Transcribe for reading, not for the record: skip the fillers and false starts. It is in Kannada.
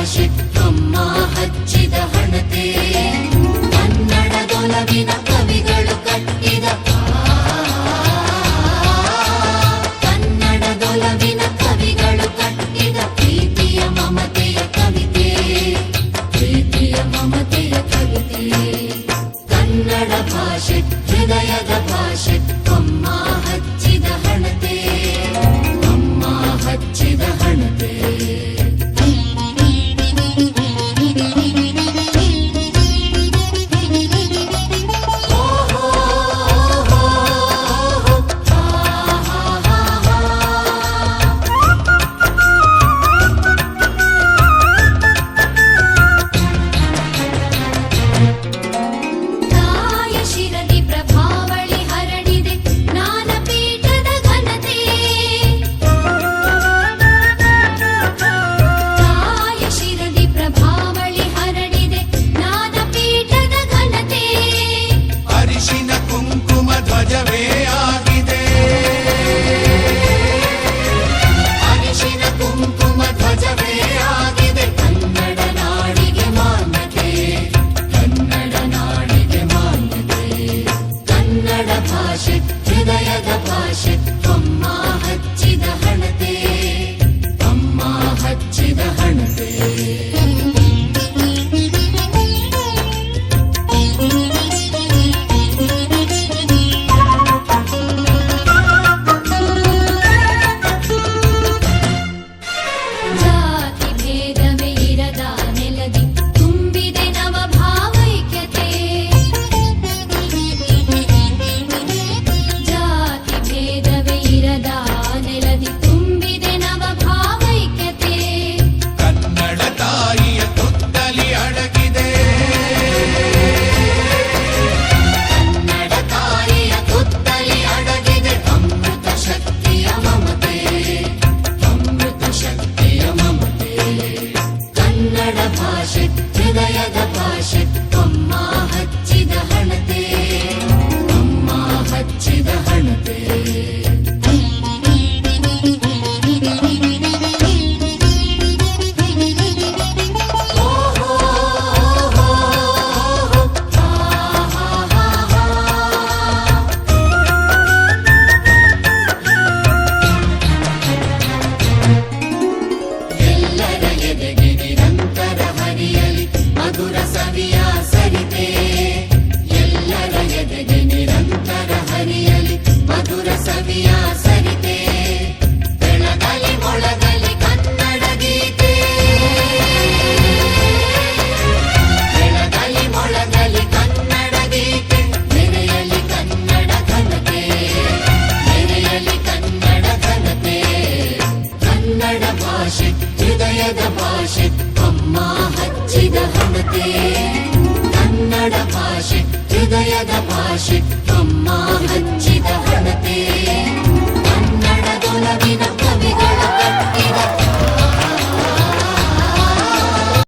ಭಾಷೆ ಅಮ್ಮ ಹಚ್ಚಿದ ಹಣತೆ ಕನ್ನಡದೊಲವಿನ ಕವಿಗಳು ಕಟ್ಟಿದ ಕನ್ನಡದೊಲವಿನ ಕವಿಗಳು ಕಟ್ಟಿದ ಪ್ರೀತಿಯ ಮಮತೆಯ ಕವಿತೆ ಪ್ರೀತಿಯ ಮಮತೆಯ ಕವಿತೆ ಕನ್ನಡ ಭಾಷೆ ಹೃದಯದ ಭಾಷೆ ಅಮ್ಮ ಹಚ್ಚಿದ ಹಣತೆ ಅಮ್ಮ ಹಚ್ಚಿದ ಹಣತೆ ಹೃದಯದ ಭಾಷೆ ಅಮ್ಮ ಹಚ್ಚಿದ ಹಣತೆ ಅಮ್ಮ ಹಚ್ಚಿದ ಹಣತೆ ಜಾತಿ ಭೇದವೇ ಇರದ ನೆಲದಿ ತುಂಬಿದೆ ನವ ಭಾವೈಕ್ಯತೆ ಭೇದವೇ ಇರದ ನೆಲದಿ ತುಂಬಿದೆ ನವ ಭಾವೈಕ್ಯತೆ ಕನ್ನಡ ತಾಯಿಯ ತುತ್ತಲಿ ಅಡಗಿದೆ ಕನ್ನಡ ತಾಯಿಯ ತುತ್ತಲಿ ಅಡಗಿದೆ ಅಮೃತ ಶಕ್ತಿಯ ಮಮತೆ ಅಮೃತ ಶಕ್ತಿಯ ಮಮತೆ ಕನ್ನಡ ಭಾಷೆ ಹೃದಯದ ಭಾಷೆ ಅಮ್ಮ ಹಚ್ಚಿದ ಹಣತೆ ಅಮ್ಮ ಹಚ್ಚಿದ ಹಣತೆ ಎಲ್ಲರ ಎದೆಗೆ ನಿರಂತರ ಹರಿಯಲಿ ಮಧುರ ಸವಿಯ ಸರಿತೆ ಎಲ್ಲರ ಎದೆಗೆ ನಿರಂತರ ಹರಿಯಲಿ ಮಧುರ ಸವಿಯ ಸರಿತೆ ಬೆಳಗಲಿ ಮೊಳಗಲಿ ಕನ್ನಡ ಗೀತೆ ಬೆಳಗಲಿ ಮೊಳಗಲಿ ಕನ್ನಡ ಗೀತೆ ಮೆರೆಯಲಿ ಕನ್ನಡ ಘನತೆ ಮೆರೆಯಲಿ ಕನ್ನಡ ಘನತೆ ಕನ್ನಡ ಭಾಷೆ ಹೃದಯದ ಭಾಷೆ ಅಮ್ಮ ಹಚ್ಚಿದ ಹಣತೆ ಕನ್ನಡ ಭಾಷೆ ಹೃದಯದ ಭಾಷೆ ಅಮ್ಮ ಹಚ್ಚಿ